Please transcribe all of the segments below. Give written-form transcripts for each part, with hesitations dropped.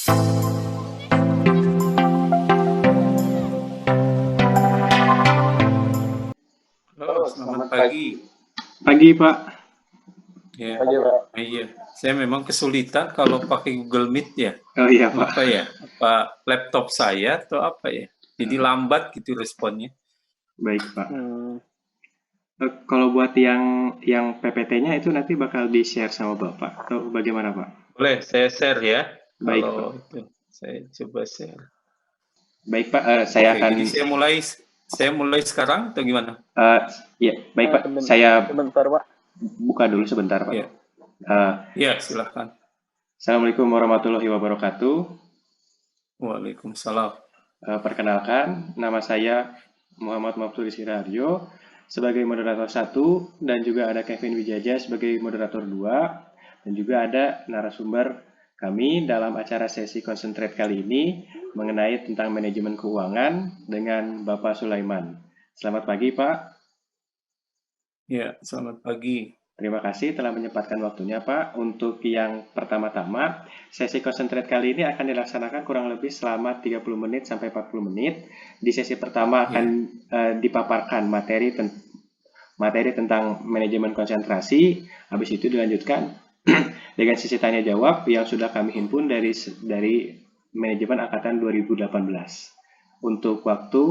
Halo, selamat pagi. Pagi, Pak. Ya, Pagi, Pak. iya. Saya memang kesulitan kalau pakai Google Meet ya. Oh iya, Pak. Kenapa ya? Apa laptop saya atau apa ya? Jadi lambat gitu responnya. Baik, Pak. Kalau buat yang PPT-nya itu nanti bakal di-share sama Bapak atau bagaimana, Pak? Boleh saya share ya. Baik, Kalau Pak. itu saya coba share. Baik, Pak. Saya Oke, akan jadi saya mulai sekarang atau gimana? ya, baik, Pak. Saya Sebentar, Pak. buka dulu sebentar, Pak. Ya, ya silahkan. Assalamualaikum warahmatullahi wabarakatuh. Waalaikumsalam. Perkenalkan, nama saya Muhammad Maftuh Siraharjo sebagai moderator 1 dan juga ada Kevin Wijaja sebagai moderator 2 dan juga ada narasumber kami dalam acara sesi konsentrate kali ini mengenai tentang manajemen keuangan dengan Bapak Sulaiman. Selamat pagi, Pak. Ya, selamat pagi. Terima kasih telah menyempatkan waktunya, Pak. Untuk yang pertama-tama, sesi concentrate kali ini akan dilaksanakan kurang lebih selama 30 menit sampai 40 menit. Di sesi pertama akan dipaparkan materi tentang manajemen konsentrasi. Habis itu dilanjutkan dengan sesi tanya jawab yang sudah kami himpun dari manajemen angkatan 2018. Untuk waktu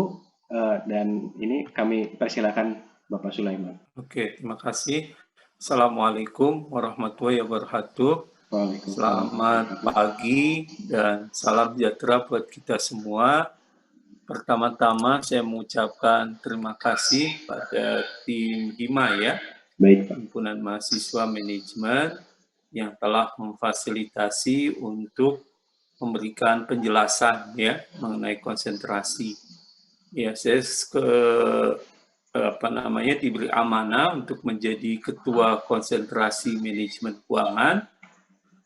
dan ini kami persilakan Bapak Sulaiman. Oke, terima kasih. Assalamualaikum warahmatullahi wabarakatuh. Selamat pagi dan salam sejahtera buat kita semua. Pertama-tama saya mengucapkan terima kasih pada tim HIMA ya, Himpunan Mahasiswa Manajemen yang telah memfasilitasi untuk memberikan penjelasan ya mengenai konsentrasi. Ya, saya diberi amanah untuk menjadi ketua konsentrasi manajemen keuangan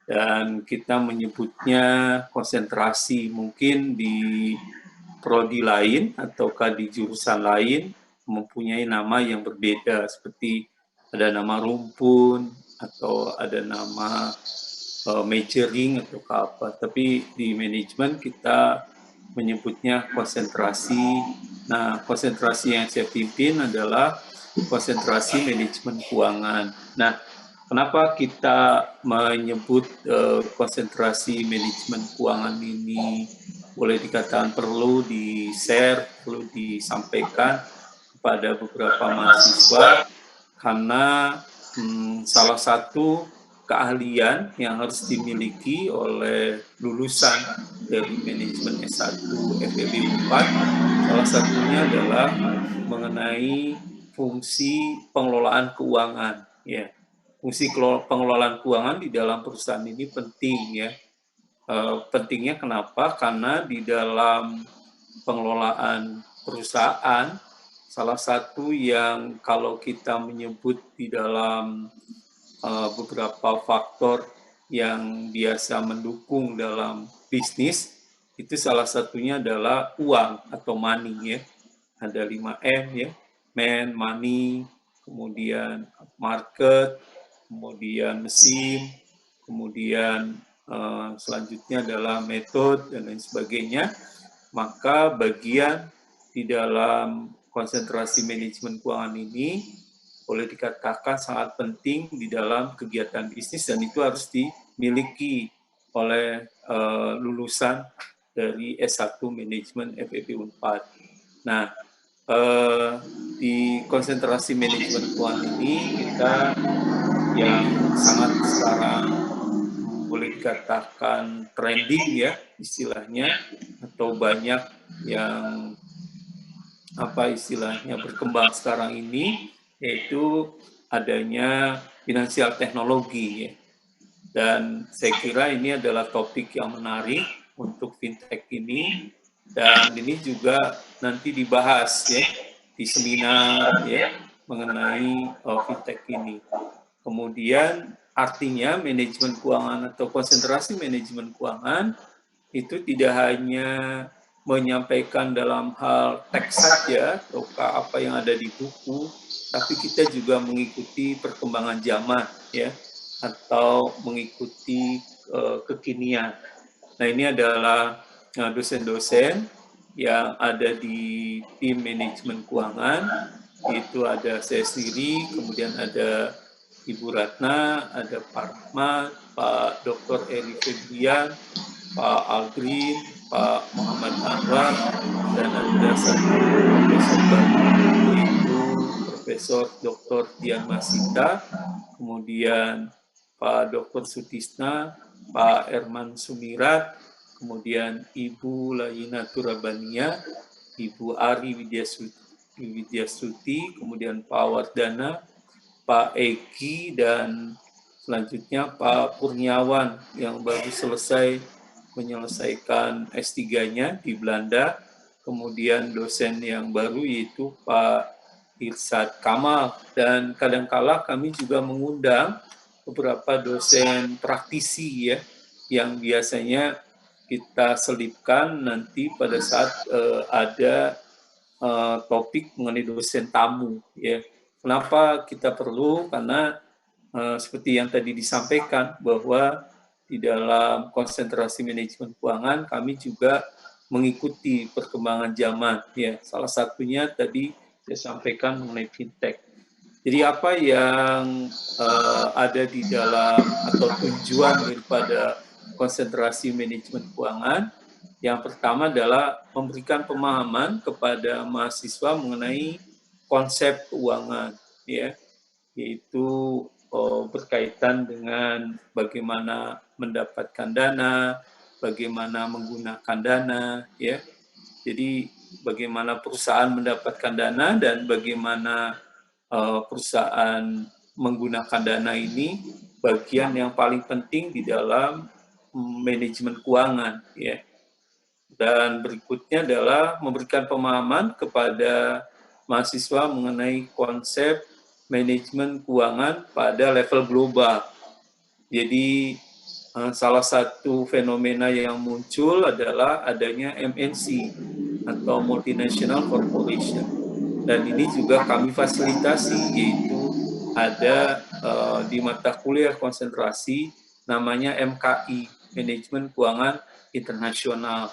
dan kita menyebutnya konsentrasi mungkin di prodi lain ataukah di jurusan lain mempunyai nama yang berbeda seperti ada nama rumpun atau ada nama majoring atau apa, tapi di manajemen kita menyebutnya konsentrasi. Nah, konsentrasi yang saya pimpin adalah konsentrasi manajemen keuangan. Nah, kenapa kita menyebut konsentrasi manajemen keuangan ini boleh dikatakan perlu di-share, perlu disampaikan kepada beberapa mahasiswa, karena salah satu keahlian yang harus dimiliki oleh lulusan dari manajemen S1 FEB 4 salah satunya adalah mengenai fungsi pengelolaan keuangan ya. Fungsi pengelolaan keuangan di dalam perusahaan ini penting ya. Pentingnya kenapa? Karena di dalam pengelolaan perusahaan salah satu yang kalau kita menyebut di dalam beberapa faktor yang biasa mendukung dalam bisnis itu salah satunya adalah uang atau money ya. Ada 5M ya, man, money, kemudian market, kemudian mesin, kemudian selanjutnya adalah metode dan lain sebagainya. Maka bagian di dalam konsentrasi manajemen keuangan ini boleh dikatakan sangat penting di dalam kegiatan bisnis dan itu harus dimiliki oleh lulusan dari S1 Manajemen FEB 4. Nah, di konsentrasi manajemen keuangan ini kita yang sangat sekarang boleh dikatakan trending ya istilahnya, atau banyak yang apa istilahnya berkembang sekarang ini, yaitu adanya finansial teknologi ya. Dan saya kira ini adalah topik yang menarik untuk fintech ini, dan ini juga nanti dibahas ya di seminar ya mengenai fintech ini. Kemudian artinya manajemen keuangan atau konsentrasi manajemen keuangan itu tidak hanya menyampaikan dalam hal teks saja atau apa yang ada di buku, tapi kita juga mengikuti perkembangan zaman ya, atau mengikuti kekinian. Nah, ini adalah dosen-dosen yang ada di tim manajemen keuangan. Itu ada saya sendiri, kemudian ada Ibu Ratna, ada Pak Rahmat, Pak Dr. Eri Febrian, Pak Aldrin, Pak Muhammad Anwar, dan ada satu profesor baru, yaitu Profesor Dr. Dian Masita, kemudian Pak Dr. Sutisna, Pak Erman Sumirat, kemudian Ibu Layina Turabania, Ibu Ari Widyasuti, kemudian Pak Wardana, Pak Eki, dan selanjutnya Pak Kurniawan yang baru selesai menyelesaikan S3-nya di Belanda, kemudian dosen yang baru yaitu Pak Irsad Kamal, dan kadangkala kami juga mengundang beberapa dosen praktisi ya, yang biasanya kita selipkan nanti pada saat ada topik mengenai dosen tamu ya. Kenapa kita perlu? Karena seperti yang tadi disampaikan bahwa di dalam konsentrasi manajemen keuangan kami juga mengikuti perkembangan zaman ya. Salah satunya tadi saya sampaikan mengenai fintech. Jadi apa yang ada di dalam atau tujuan daripada konsentrasi manajemen keuangan? Yang pertama adalah memberikan pemahaman kepada mahasiswa mengenai konsep keuangan, ya, yaitu berkaitan dengan bagaimana mendapatkan dana, bagaimana menggunakan dana, ya. Jadi bagaimana perusahaan mendapatkan dana dan bagaimana perusahaan menggunakan dana ini bagian yang paling penting di dalam manajemen keuangan, ya. Dan berikutnya adalah memberikan pemahaman kepada mahasiswa mengenai konsep manajemen keuangan pada level global. Jadi salah satu fenomena yang muncul adalah adanya MNC atau multinational corporation. Dan ini juga kami fasilitasi, yaitu ada di mata kuliah konsentrasi namanya MKI, Manajemen Keuangan Internasional.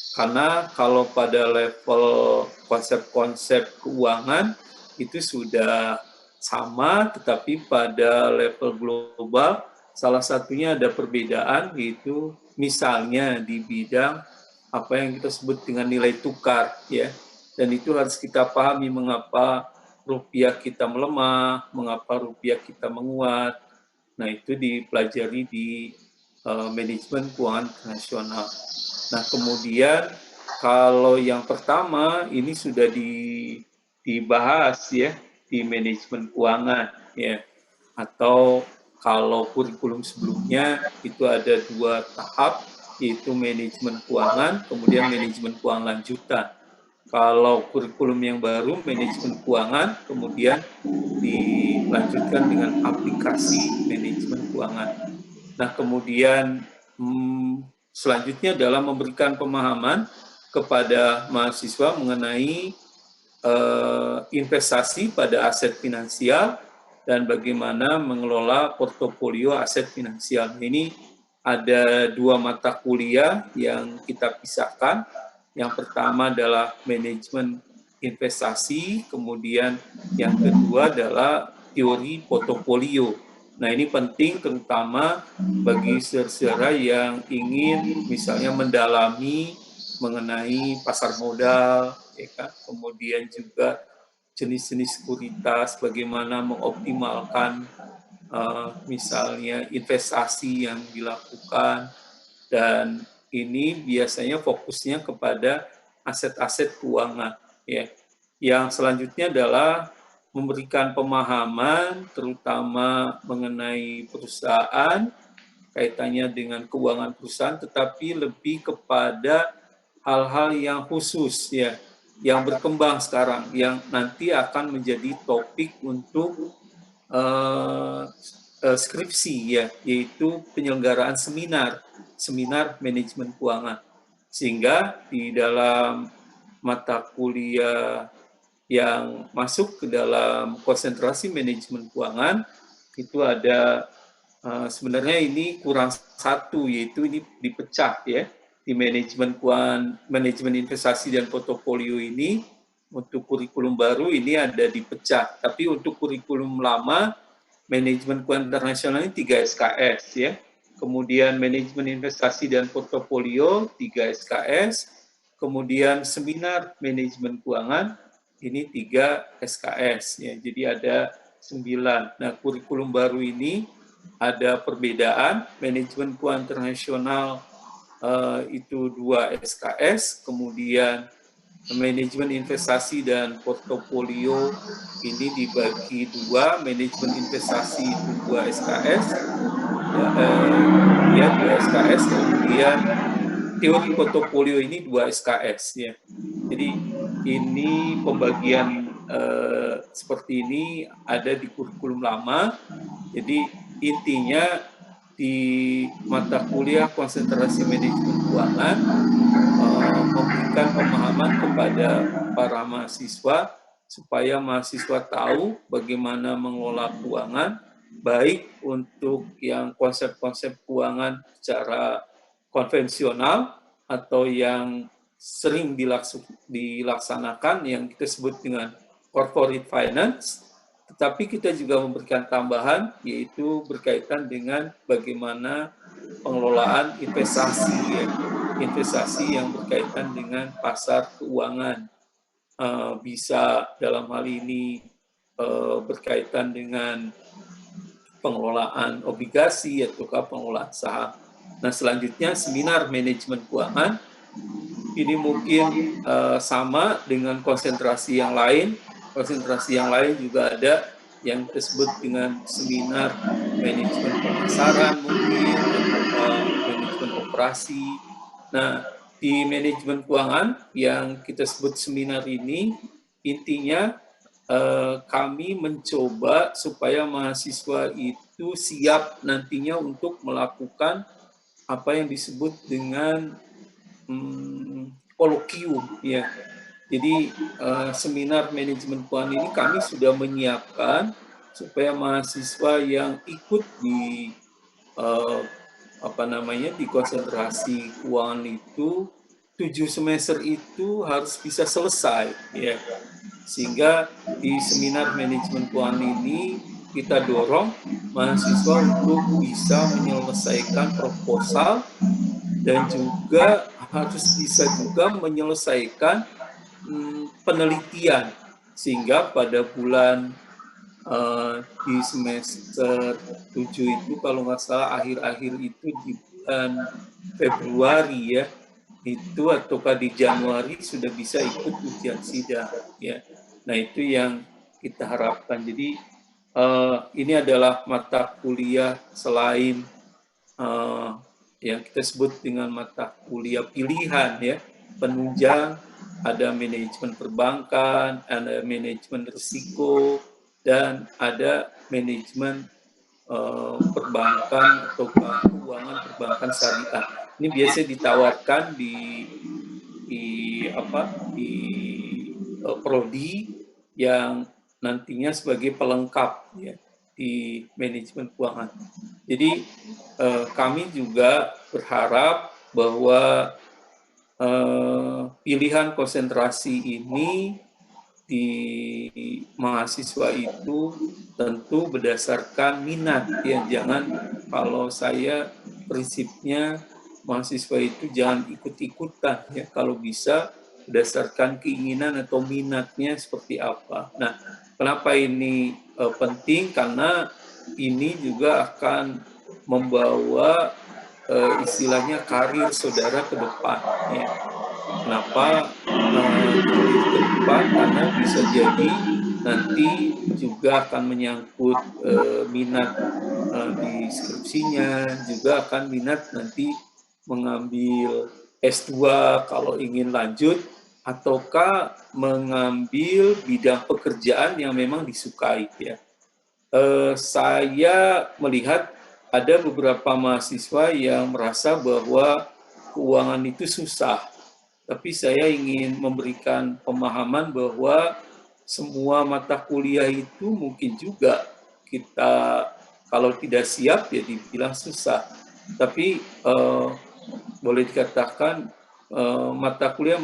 Karena kalau pada level konsep-konsep keuangan itu sudah sama, tetapi pada level global salah satunya ada perbedaan, yaitu misalnya di bidang apa yang kita sebut dengan nilai tukar, ya. Dan itu harus kita pahami mengapa rupiah kita melemah, mengapa rupiah kita menguat. Nah, itu dipelajari di manajemen keuangan internasional. Nah, kemudian kalau yang pertama ini sudah dibahas ya di manajemen keuangan ya, atau kalau kurikulum sebelumnya itu ada 2 tahap, yaitu manajemen keuangan, kemudian manajemen keuangan lanjutan. Kalau kurikulum yang baru, manajemen keuangan, kemudian dilanjutkan dengan aplikasi manajemen keuangan. Nah, kemudian selanjutnya adalah memberikan pemahaman kepada mahasiswa mengenai investasi pada aset finansial dan bagaimana mengelola portofolio aset finansial. Ini ada 2 mata kuliah yang kita pisahkan. Yang pertama adalah manajemen investasi, kemudian yang kedua adalah teori portofolio. Nah, ini penting terutama bagi saudara yang ingin misalnya mendalami mengenai pasar modal, ya kan? Kemudian juga jenis-jenis sekuritas, bagaimana mengoptimalkan misalnya investasi yang dilakukan, dan ini biasanya fokusnya kepada aset-aset keuangan. Ya. Yang selanjutnya adalah memberikan pemahaman terutama mengenai perusahaan, kaitannya dengan keuangan perusahaan, tetapi lebih kepada hal-hal yang khusus ya, yang berkembang sekarang, yang nanti akan menjadi topik untuk skripsi ya, yaitu penyelenggaraan seminar manajemen keuangan. Sehingga di dalam mata kuliah yang masuk ke dalam konsentrasi manajemen keuangan itu ada sebenarnya ini kurang satu, yaitu ini dipecah ya. Di manajemen investasi dan portofolio ini, untuk kurikulum baru ini ada dipecah. Tapi untuk kurikulum lama, manajemen keuangan internasional ini 3 SKS ya. Kemudian manajemen investasi dan portofolio 3 SKS. Kemudian seminar manajemen keuangan ini 3 SKS ya. Jadi ada 9. Nah, kurikulum baru ini ada perbedaan. Manajemen keuangan internasional itu 2 SKS, kemudian manajemen investasi dan portofolio ini dibagi 2, manajemen investasi itu 2 SKS, ya 2 SKS, kemudian teori portofolio ini 2 SKS ya. Jadi ini pembagian seperti ini ada di kurikulum lama. Jadi intinya di mata kuliah konsentrasi manajemen keuangan memberikan pemahaman kepada para mahasiswa supaya mahasiswa tahu bagaimana mengelola keuangan, baik untuk yang konsep-konsep keuangan secara konvensional atau yang sering dilaksanakan yang kita sebut dengan corporate finance, tetapi kita juga memberikan tambahan, yaitu berkaitan dengan bagaimana pengelolaan investasi, ya. Investasi yang berkaitan dengan pasar keuangan. Bisa dalam hal ini berkaitan dengan pengelolaan obligasi ataukah pengelolaan saham. Nah, selanjutnya seminar manajemen keuangan. Ini mungkin sama dengan konsentrasi yang lain. Konsentrasi yang lain juga ada yang disebut dengan seminar manajemen pemasaran mungkin, atau manajemen operasi. Nah, di manajemen keuangan yang kita sebut seminar ini, intinya kami mencoba supaya mahasiswa itu siap nantinya untuk melakukan apa yang disebut dengan kolokium ya. Jadi seminar manajemen keuangan ini kami sudah menyiapkan supaya mahasiswa yang ikut di di konsentrasi keuangan itu 7 semester itu harus bisa selesai ya. Sehingga di seminar manajemen keuangan ini kita dorong mahasiswa untuk bisa menyelesaikan proposal dan juga harus bisa juga menyelesaikan penelitian, sehingga pada bulan di semester 7 itu kalau nggak salah akhir-akhir itu di bulan Februari ya, itu ataukah di Januari sudah bisa ikut ujian sidang ya. Nah, itu yang kita harapkan. Jadi ini adalah mata kuliah selain yang kita sebut dengan mata kuliah pilihan ya, penunjang, ada manajemen perbankan, ada manajemen risiko, dan ada manajemen perbankan atau keuangan perbankan syariah. Ini biasanya ditawarkan di prodi yang nantinya sebagai pelengkap ya di manajemen keuangan. Jadi kami juga berharap bahwa pilihan konsentrasi ini di mahasiswa itu tentu berdasarkan minat ya. Jangan, kalau saya prinsipnya mahasiswa itu jangan ikut-ikutan ya, kalau bisa berdasarkan keinginan atau minatnya seperti apa. Nah, kenapa ini penting? Karena ini juga akan membawa istilahnya karir saudara ke depan ya. Kenapa karir ke depan? Karena bisa jadi nanti juga akan menyangkut minat di skripsinya, juga akan minat nanti mengambil S2 kalau ingin lanjut, ataukah mengambil bidang pekerjaan yang memang disukai ya. Saya melihat ada beberapa mahasiswa yang merasa bahwa keuangan itu susah, tapi saya ingin memberikan pemahaman bahwa semua mata kuliah itu mungkin juga kita kalau tidak siap ya dibilang susah. Tapi boleh dikatakan mata kuliah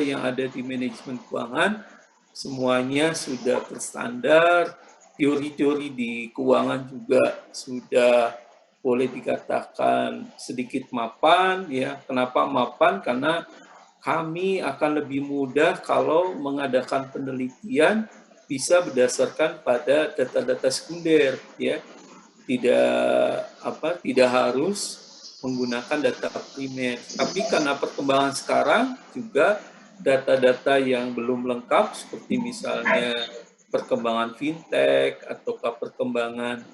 yang ada di manajemen keuangan semuanya sudah berstandar, teori-teori di keuangan juga sudah boleh dikatakan sedikit mapan ya. Kenapa mapan? Karena kami akan lebih mudah kalau mengadakan penelitian bisa berdasarkan pada data-data sekunder ya. Tidak harus menggunakan data primer. Tapi karena perkembangan sekarang juga data-data yang belum lengkap seperti misalnya perkembangan fintech ataukah perkembangan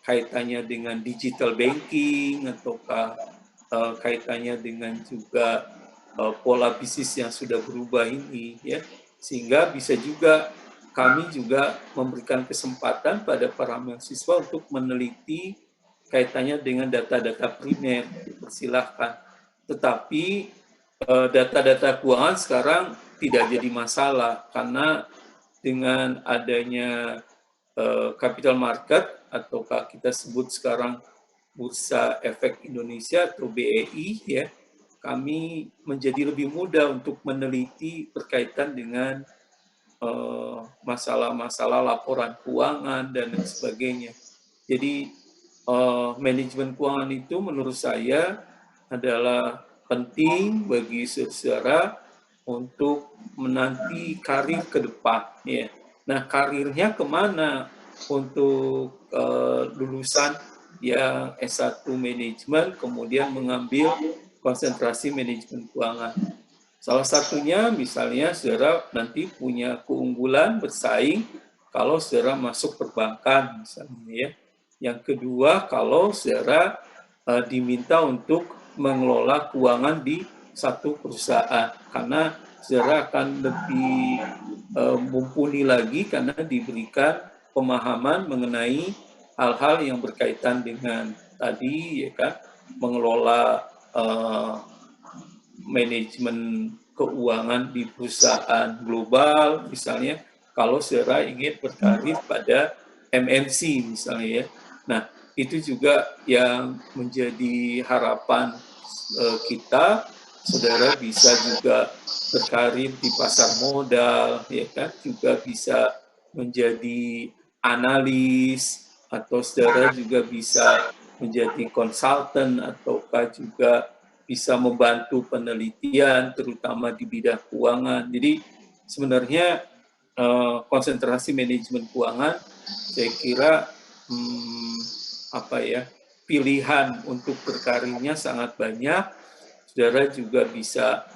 kaitannya dengan digital banking ataukah kaitannya dengan juga pola bisnis yang sudah berubah ini ya, sehingga bisa juga kami juga memberikan kesempatan pada para mahasiswa untuk meneliti kaitannya dengan data-data primer, dipersilahkan. Tetapi data-data keuangan sekarang tidak jadi masalah karena dengan adanya capital market ataukah kita sebut sekarang Bursa Efek Indonesia atau BEI ya, kami menjadi lebih mudah untuk meneliti berkaitan dengan masalah-masalah laporan keuangan dan lain sebagainya. Jadi manajemen keuangan itu menurut saya adalah penting bagi saudara untuk menanti karir ke depan. Ya. Nah, karirnya kemana untuk lulusan yang S1 manajemen kemudian mengambil konsentrasi manajemen keuangan? Salah satunya misalnya saudara nanti punya keunggulan bersaing kalau saudara masuk perbankan misalnya ya. Yang kedua kalau saudara diminta untuk mengelola keuangan di satu perusahaan karena saudara akan lebih mumpuni lagi karena diberikan pemahaman mengenai hal-hal yang berkaitan dengan tadi ya kan mengelola manajemen keuangan di perusahaan global misalnya kalau saudara ingin berkarir pada MNC misalnya ya. Nah, itu juga yang menjadi harapan kita, saudara bisa juga berkarir di pasar modal ya kan, juga bisa menjadi analis atau saudara juga bisa menjadi konsultan ataukah juga bisa membantu penelitian terutama di bidang keuangan. Jadi sebenarnya konsentrasi manajemen keuangan saya kira pilihan untuk berkarirnya sangat banyak. Saudara juga bisa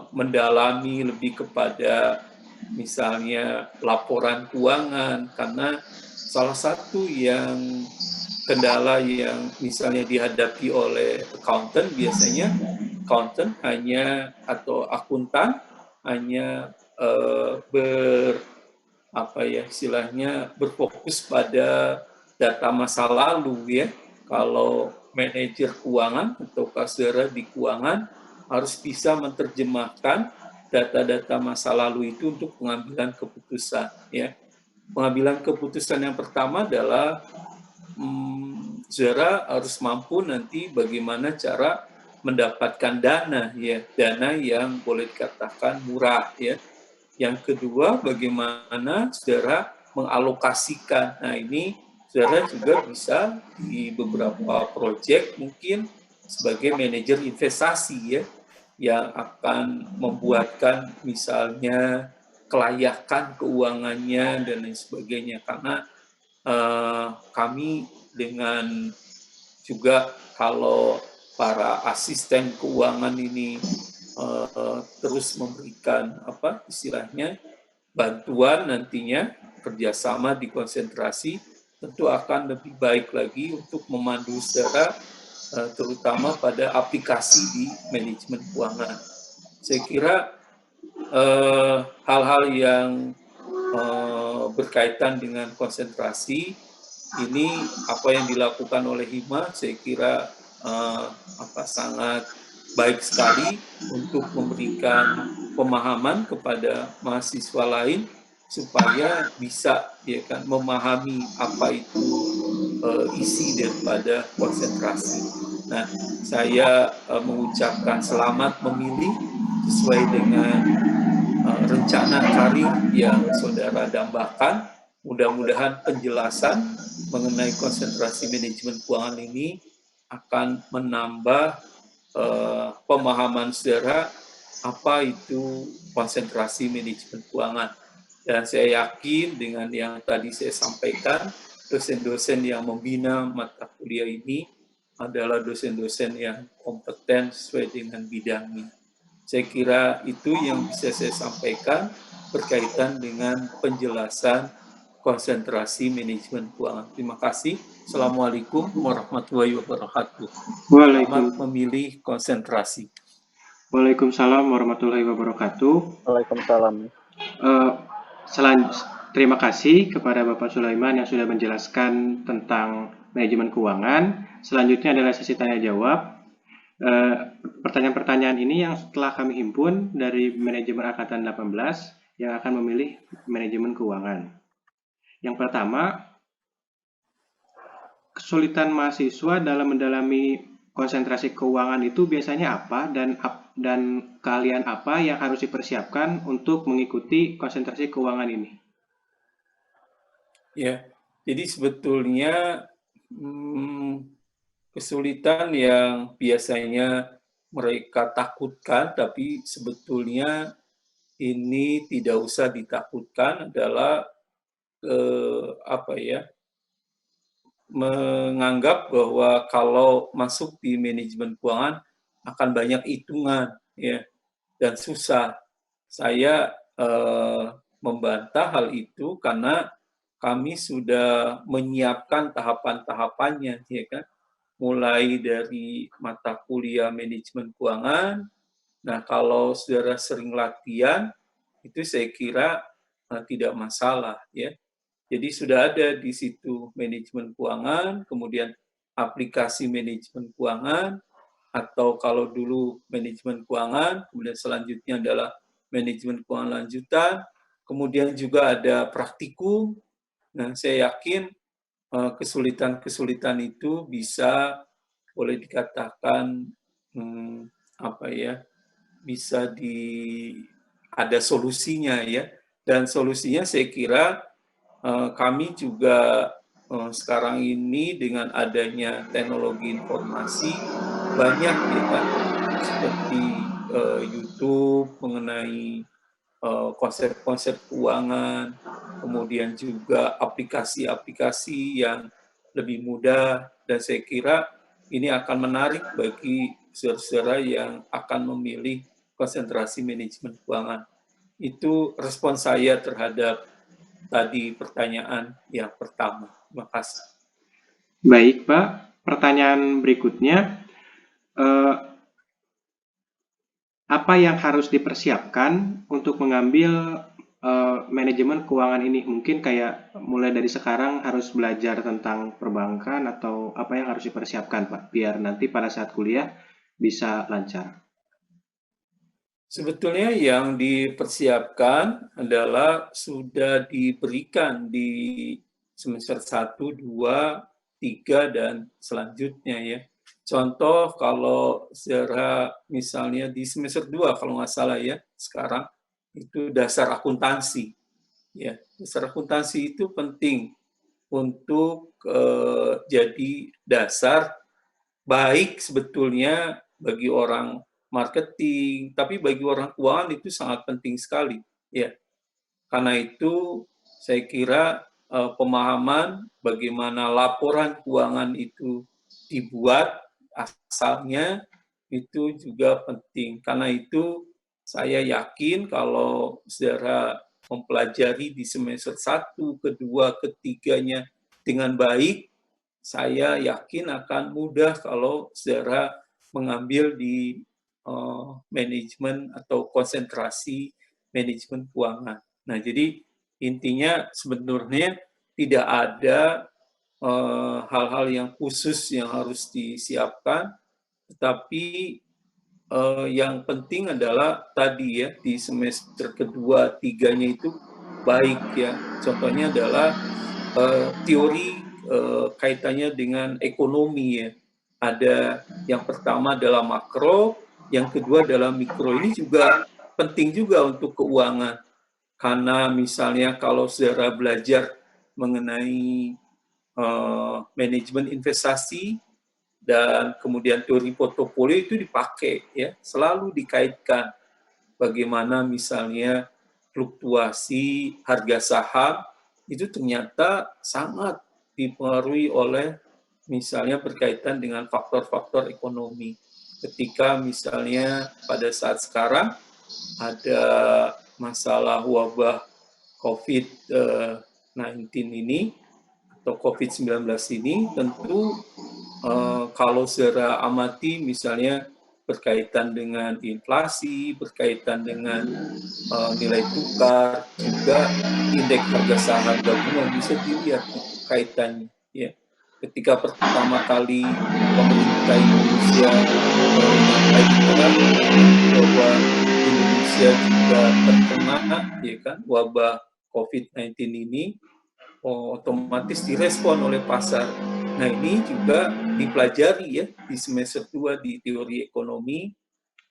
mendalami lebih kepada misalnya laporan keuangan karena salah satu yang kendala yang misalnya dihadapi oleh accountant biasanya accountant hanya atau akuntan hanya istilahnya berfokus pada data masa lalu ya. Kalau manajer keuangan atau saudara di keuangan harus bisa menerjemahkan data-data masa lalu itu untuk pengambilan keputusan ya. Pengambilan keputusan yang pertama adalah saudara harus mampu nanti bagaimana cara mendapatkan dana ya, dana yang boleh dikatakan murah ya. Yang kedua bagaimana saudara mengalokasikan. Nah, ini saudara juga bisa di beberapa proyek mungkin sebagai manajer investasi ya yang akan membuatkan misalnya kelayakan keuangannya dan lain sebagainya karena kami dengan juga kalau para asisten keuangan ini terus memberikan istilahnya bantuan nantinya kerjasama di konsentrasi tentu akan lebih baik lagi untuk memandu saudara terutama pada aplikasi di manajemen keuangan. Saya kira hal-hal yang berkaitan dengan konsentrasi ini apa yang dilakukan oleh Hima saya kira sangat baik sekali untuk memberikan pemahaman kepada mahasiswa lain supaya bisa ya kan memahami apa itu isi daripada konsentrasi. Nah, saya mengucapkan selamat memilih sesuai dengan rencana karir yang saudara dambakan. Mudah-mudahan penjelasan mengenai konsentrasi manajemen keuangan ini akan menambah pemahaman saudara apa itu konsentrasi manajemen keuangan. Dan saya yakin dengan yang tadi saya sampaikan, dosen-dosen yang membina mata kuliah ini adalah dosen-dosen yang kompeten sesuai dengan bidangnya. Saya kira itu yang bisa saya sampaikan berkaitan dengan penjelasan konsentrasi manajemen keuangan. Terima kasih. Assalamualaikum warahmatullahi wabarakatuh. Selamat memilih konsentrasi. Waalaikumsalam warahmatullahi wabarakatuh. Waalaikumsalam. Terima kasih kepada Bapak Sulaiman yang sudah menjelaskan tentang manajemen keuangan. Selanjutnya adalah sesi tanya jawab. Pertanyaan-pertanyaan ini yang telah kami himpun dari manajemen angkatan 18 yang akan memilih manajemen keuangan. Yang pertama, kesulitan mahasiswa dalam mendalami konsentrasi keuangan itu biasanya apa dan keahlian apa yang harus dipersiapkan untuk mengikuti konsentrasi keuangan ini? Ya, jadi sebetulnya kesulitan yang biasanya mereka takutkan, tapi sebetulnya ini tidak usah ditakutkan adalah menganggap bahwa kalau masuk di manajemen keuangan akan banyak hitungan ya dan susah. Saya membantah hal itu karena kami sudah menyiapkan tahapan-tahapannya ya kan. Mulai dari mata kuliah manajemen keuangan. Nah, kalau saudara sering latihan, itu saya kira tidak masalah ya. Jadi sudah ada di situ manajemen keuangan, kemudian aplikasi manajemen keuangan, atau kalau dulu manajemen keuangan, kemudian selanjutnya adalah manajemen keuangan lanjutan, kemudian juga ada praktikum. Nah, saya yakin kesulitan-kesulitan itu bisa boleh dikatakan bisa ada solusinya ya, dan solusinya saya kira kami juga sekarang ini dengan adanya teknologi informasi banyak ya kan, seperti YouTube mengenai konsep-konsep keuangan, kemudian juga aplikasi-aplikasi yang lebih mudah, dan saya kira ini akan menarik bagi saudara-saudara yang akan memilih konsentrasi manajemen keuangan. Itu respons saya terhadap tadi pertanyaan yang pertama. Terima kasih. Baik, Pak. Pertanyaan berikutnya, apa yang harus dipersiapkan untuk mengambil manajemen keuangan ini? Mungkin kayak mulai dari sekarang harus belajar tentang perbankan atau apa yang harus dipersiapkan, Pak, biar nanti pada saat kuliah bisa lancar. Sebetulnya yang dipersiapkan adalah sudah diberikan di semester 1, 2, 3, dan selanjutnya ya. Contoh kalau secara misalnya di semester 2 kalau nggak salah ya, sekarang itu dasar akuntansi. Ya, dasar akuntansi itu penting untuk jadi dasar baik sebetulnya bagi orang marketing, tapi bagi orang keuangan itu sangat penting sekali. Ya, karena itu saya kira pemahaman bagaimana laporan keuangan itu dibuat asalnya itu juga penting. Karena itu saya yakin kalau saudara mempelajari di semester 1, kedua, ketiganya dengan baik, saya yakin akan mudah kalau saudara mengambil di manajemen atau konsentrasi manajemen keuangan. Nah, jadi intinya sebenarnya tidak ada hal-hal yang khusus yang harus disiapkan, tetapi yang penting adalah tadi ya di semester kedua, tiganya itu baik ya. Contohnya adalah teori kaitannya dengan ekonomi ya. Ada yang pertama adalah makro, yang kedua adalah mikro. Ini juga penting juga untuk keuangan. Karena misalnya kalau saudara belajar mengenai manajemen investasi dan kemudian teori portofolio itu dipakai ya, selalu dikaitkan bagaimana misalnya fluktuasi harga saham itu ternyata sangat dipengaruhi oleh misalnya berkaitan dengan faktor-faktor ekonomi. Ketika misalnya pada saat sekarang ada masalah wabah COVID-19 ini atau COVID-19 ini, tentu kalau secara amati misalnya berkaitan dengan inflasi, berkaitan dengan nilai tukar, juga indeks harga saham gabungan bisa dilihat itu kaitannya. Ya, ketika pertama kali pemerintah Indonesia menyampaikan bahwa Indonesia juga terkena ya kan wabah COVID-19 ini, otomatis direspon oleh pasar. Nah, ini juga dipelajari ya di semester 2 di teori ekonomi,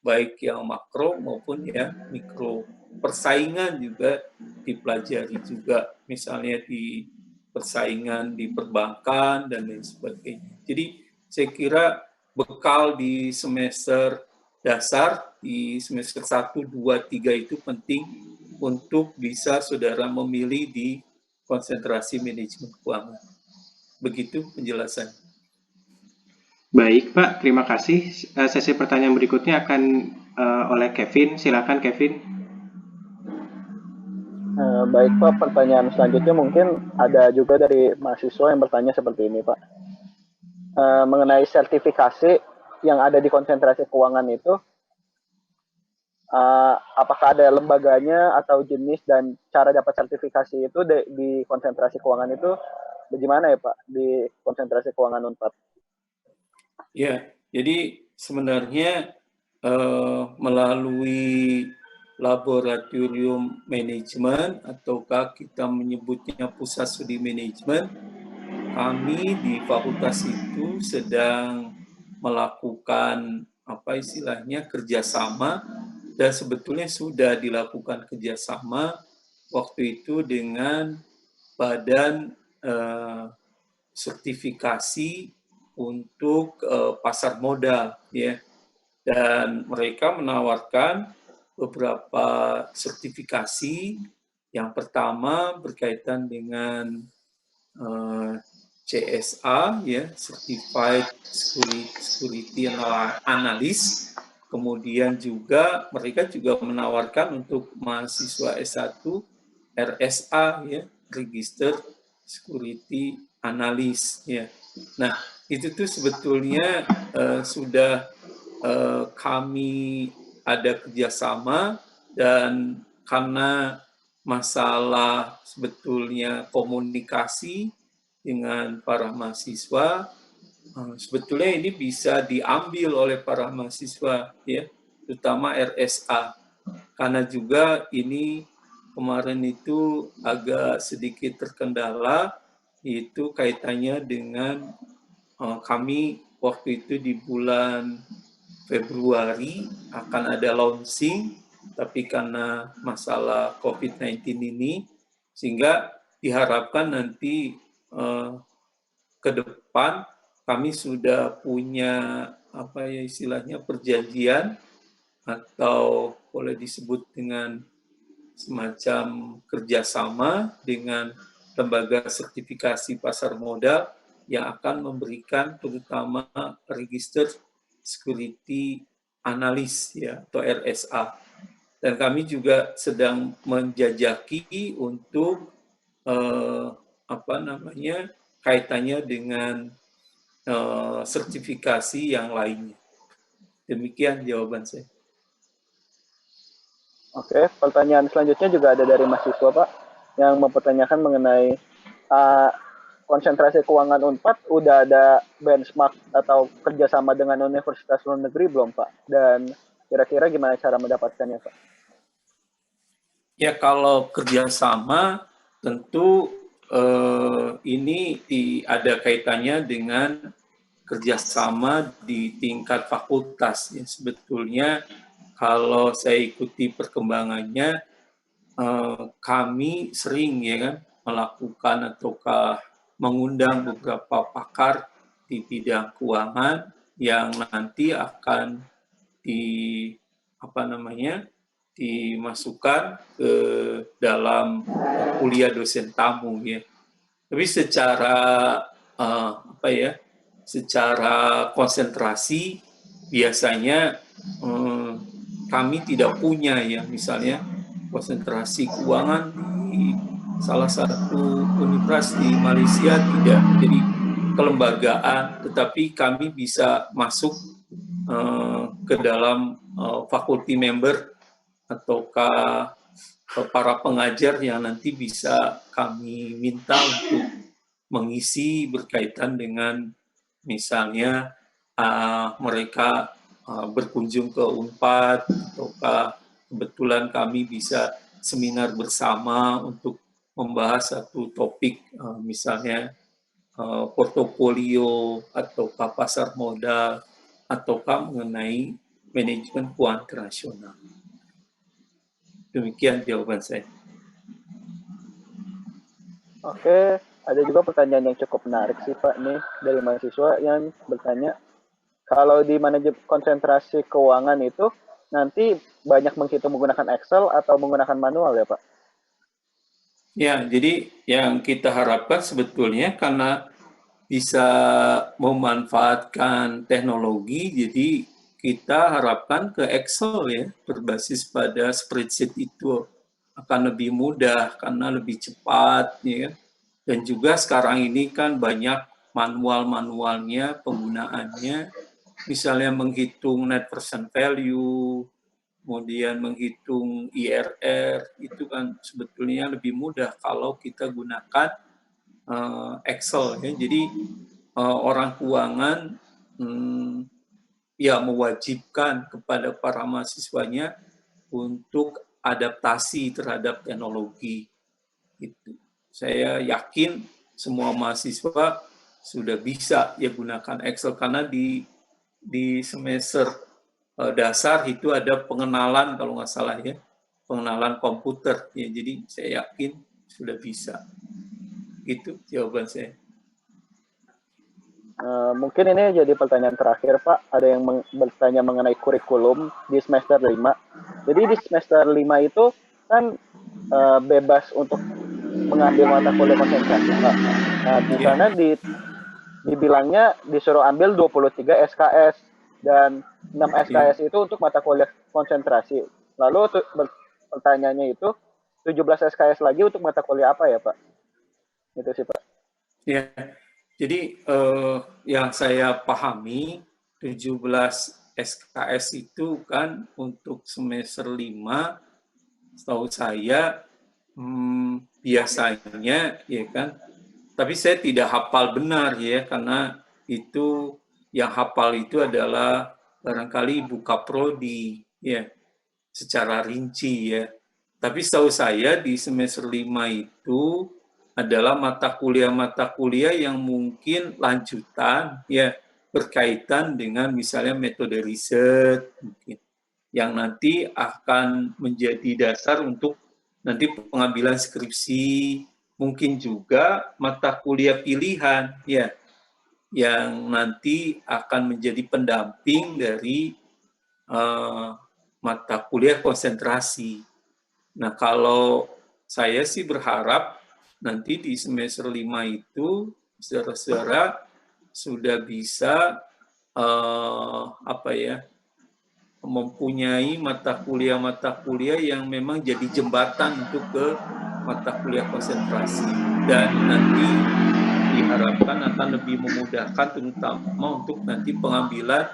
baik yang makro maupun yang mikro. Persaingan juga dipelajari juga, misalnya di persaingan di perbankan dan lain sebagainya. Jadi saya kira bekal di semester dasar, di semester 1, 2, 3 itu penting untuk bisa saudara memilih di konsentrasi manajemen keuangan. Begitu penjelasan. Baik, Pak. Terima kasih. Sesi pertanyaan berikutnya akan oleh Kevin. Silakan, Kevin. Baik Pak, pertanyaan selanjutnya mungkin ada juga dari mahasiswa yang bertanya seperti ini Pak. Mengenai sertifikasi yang ada di konsentrasi keuangan itu, apakah ada lembaganya atau jenis dan cara dapat sertifikasi itu di konsentrasi keuangan itu bagaimana ya Pak di konsentrasi keuangan Unpad? Ya, jadi sebenarnya melalui laboratorium manajemen ataukah kita menyebutnya pusat studi manajemen, kami di fakultas itu sedang melakukan apa istilahnya kerjasama, dan sebetulnya sudah dilakukan kerjasama waktu itu dengan badan sertifikasi untuk pasar modal ya, dan mereka menawarkan beberapa sertifikasi. Yang pertama berkaitan dengan CSA ya, Certified Security Analyst. Kemudian juga mereka juga menawarkan untuk mahasiswa S1 RSA ya, Register Security Analyst ya. Nah, itu tuh sebetulnya sudah kami ada kerjasama, dan karena masalah sebetulnya komunikasi dengan para mahasiswa, sebetulnya ini bisa diambil oleh para mahasiswa ya, terutama RSA, karena juga ini kemarin itu agak sedikit terkendala, itu kaitannya dengan kami waktu itu di bulan Februari akan ada launching, tapi karena masalah COVID-19 ini, sehingga diharapkan nanti ke depan kami sudah punya apa ya istilahnya perjanjian atau boleh disebut dengan semacam kerjasama dengan lembaga sertifikasi pasar modal yang akan memberikan terutama Register Security Analyst ya, atau RSA. Dan kami juga sedang menjajaki untuk apa namanya kaitannya dengan sertifikasi yang lainnya. Demikian jawaban saya. Oke, pertanyaan selanjutnya juga ada dari mahasiswa Pak yang mempertanyakan mengenai konsentrasi keuangan Unpad udah ada benchmark atau kerjasama dengan universitas luar negeri belum Pak? Dan kira-kira gimana cara mendapatkannya Pak? Ya kalau kerjasama tentu ini ada kaitannya dengan kerjasama di tingkat fakultas. Ya, sebetulnya kalau saya ikuti perkembangannya, kami sering ya kan melakukan ataukah mengundang beberapa pakar di bidang keuangan yang nanti akan di apa namanya dimasukkan ke dalam kuliah dosen tamu ya. Tapi secara apa ya, secara konsentrasi biasanya kami tidak punya ya, misalnya konsentrasi keuangan di salah satu universitas di Malaysia tidak. Jadi kelembagaan, tetapi kami bisa masuk ke dalam faculty member ataukah para pengajar yang nanti bisa kami minta untuk mengisi berkaitan dengan misalnya mereka berkunjung ke Unpad ataukah kebetulan kami bisa seminar bersama untuk membahas satu topik misalnya portofolio ataukah pasar modal ataukah mengenai manajemen keuangan internasional. Demikian jawaban saya. Oke, ada juga pertanyaan yang cukup menarik sih Pak nih dari mahasiswa yang bertanya, kalau di manajemen konsentrasi keuangan itu nanti banyak menghitung menggunakan Excel atau menggunakan manual ya Pak? Ya, jadi yang kita harapkan sebetulnya karena bisa memanfaatkan teknologi, jadi kita harapkan ke Excel ya, berbasis pada spreadsheet itu akan lebih mudah karena lebih cepat ya. Dan juga sekarang ini kan banyak manual-manualnya penggunaannya, misalnya menghitung net present value, kemudian menghitung IRR, itu kan sebetulnya lebih mudah kalau kita gunakan Excel ya. Jadi orang keuangan ya mewajibkan kepada para mahasiswanya untuk adaptasi terhadap teknologi. Itu. Saya yakin semua mahasiswa sudah bisa ya gunakan Excel karena di semester dasar itu ada pengenalan kalau nggak salah ya, pengenalan komputer ya. Jadi saya yakin sudah bisa. Itu jawaban saya. Mungkin ini jadi pertanyaan terakhir Pak. Ada yang bertanya mengenai kurikulum di semester 5. Jadi di semester 5 itu kan bebas untuk mengambil mata kuliah konsentrasi Pak. Nah, di sana dibilangnya disuruh ambil 23 SKS dan 6 SKS itu untuk mata kuliah konsentrasi. Lalu pertanyaannya itu 17 SKS lagi untuk mata kuliah apa ya Pak? Itu sih Pak. Ya, jadi yang saya pahami 17 SKS itu kan untuk semester 5, setahu saya biasanya ya kan, tapi saya tidak hafal benar ya, karena itu yang hafal itu adalah barangkali buka prodi ya secara rinci ya. Tapi setahu saya di semester 5 itu adalah mata kuliah yang mungkin lanjutan ya, berkaitan dengan misalnya metode riset mungkin yang nanti akan menjadi dasar untuk nanti pengambilan skripsi, mungkin juga mata kuliah pilihan ya yang nanti akan menjadi pendamping dari mata kuliah konsentrasi. Nah, kalau saya sih berharap nanti di semester 5 itu saudara-saudara sudah bisa mempunyai mata kuliah yang memang jadi jembatan untuk ke mata kuliah konsentrasi, dan nanti diharapkan akan lebih memudahkan terutama untuk nanti pengambilan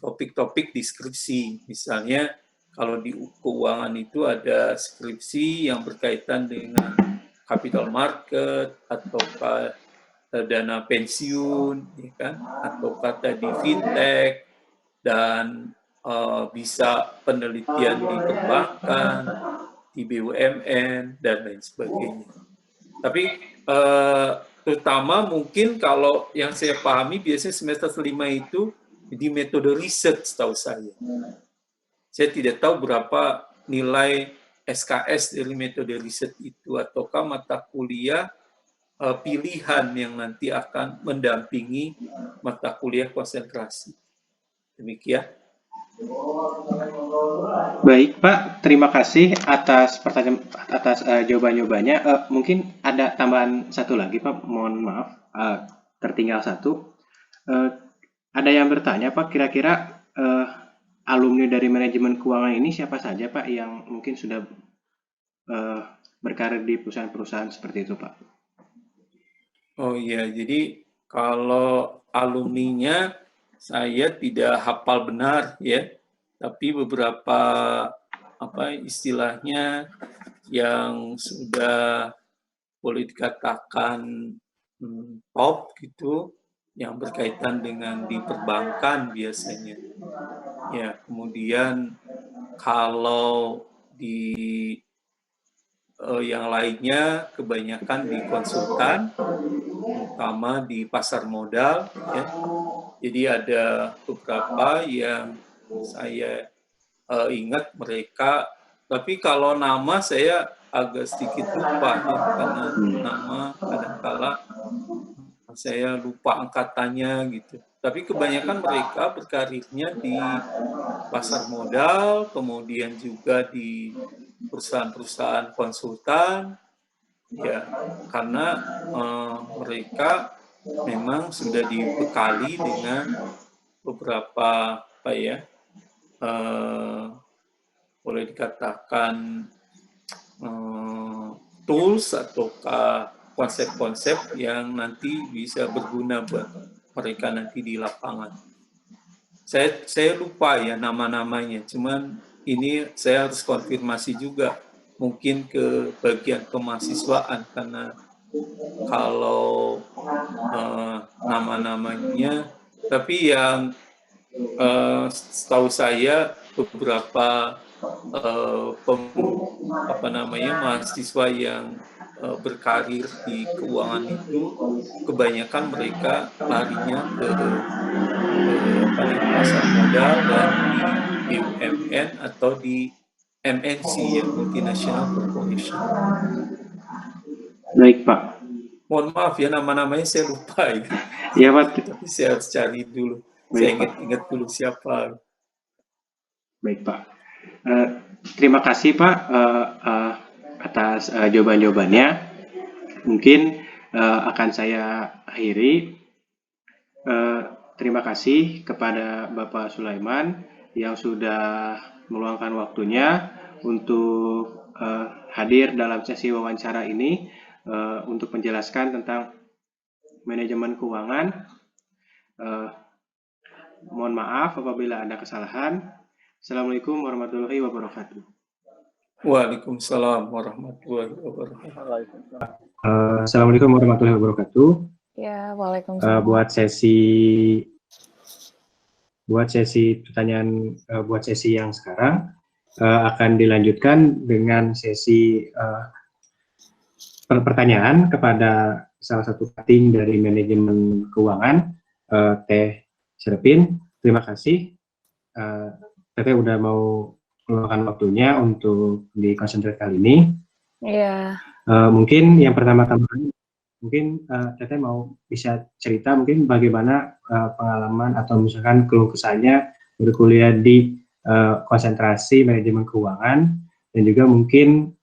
topik-topik deskripsi. Misalnya kalau di keuangan itu ada skripsi yang berkaitan dengan capital market ataukah dana pensiun, ya kan? Ataukah tadi fintech, dan bisa penelitian di perbankan, di BUMN, dan lain sebagainya. Tapi terutama mungkin kalau yang saya pahami biasanya semester 5 itu di metode riset setahu saya. Saya tidak tahu berapa nilai SKS dari metode riset itu, ataukah mata kuliah pilihan yang nanti akan mendampingi mata kuliah konsentrasi. Demikian. Baik Pak, terima kasih atas jawaban-jawabannya. Mungkin ada tambahan satu lagi Pak, mohon maaf, tertinggal satu. Ada yang bertanya Pak, kira-kira alumni dari manajemen keuangan ini siapa saja Pak yang mungkin sudah berkarir di perusahaan-perusahaan seperti itu Pak? Oh iya, jadi kalau alumninya saya tidak hafal benar ya, tapi beberapa istilahnya yang sudah boleh dikatakan top gitu, yang berkaitan dengan di perbankan biasanya. Ya, kemudian kalau di yang lainnya kebanyakan di konsultan, terutama di pasar modal. Ya. Jadi ada beberapa yang saya ingat mereka, tapi kalau nama saya agak sedikit lupa ya, karena nama kadang-kala saya lupa angkatannya gitu. Tapi kebanyakan mereka berkarirnya di pasar modal, kemudian juga di perusahaan-perusahaan konsultan, ya karena mereka memang sudah dibekali dengan beberapa boleh dikatakan tools atau konsep-konsep yang nanti bisa berguna buat mereka nanti di lapangan. Saya lupa ya nama-namanya, cuman ini saya harus konfirmasi juga mungkin ke bagian kemahasiswaan, karena kalau nama-namanya, tapi yang setahu saya beberapa mahasiswa yang berkarir di keuangan itu kebanyakan mereka larinya ke pasar modal dan di BUMN atau di MNC ya, multinational corporation. Baik Pak. Mohon maaf ya, nama-namanya saya lupa ya. Iya Pak. Tapi saya harus cari dulu. Baik, saya ingat dulu siapa. Baik Pak. Terima kasih Pak atas jawaban-jawabannya. Mungkin akan saya akhiri. Terima kasih kepada Bapak Sulaiman yang sudah meluangkan waktunya untuk hadir dalam sesi wawancara ini untuk menjelaskan tentang manajemen keuangan. Mohon maaf apabila ada kesalahan. Assalamualaikum warahmatullahi wabarakatuh. Waalaikumsalam warahmatullahi wabarakatuh. Assalamualaikum warahmatullahi wabarakatuh. Ya, waalaikumsalam. Buat sesi yang sekarang akan dilanjutkan dengan sesi pertanyaan kepada salah satu cutting dari manajemen keuangan, Teh Serpin. Terima kasih. Teteh udah mau meluangkan waktunya untuk di konsentrat kali ini. Iya. Mungkin yang pertama-tama, mungkin Teteh mau bisa cerita mungkin bagaimana pengalaman atau misalkan keluh kesahnya berkuliah di konsentrasi manajemen keuangan, dan juga mungkin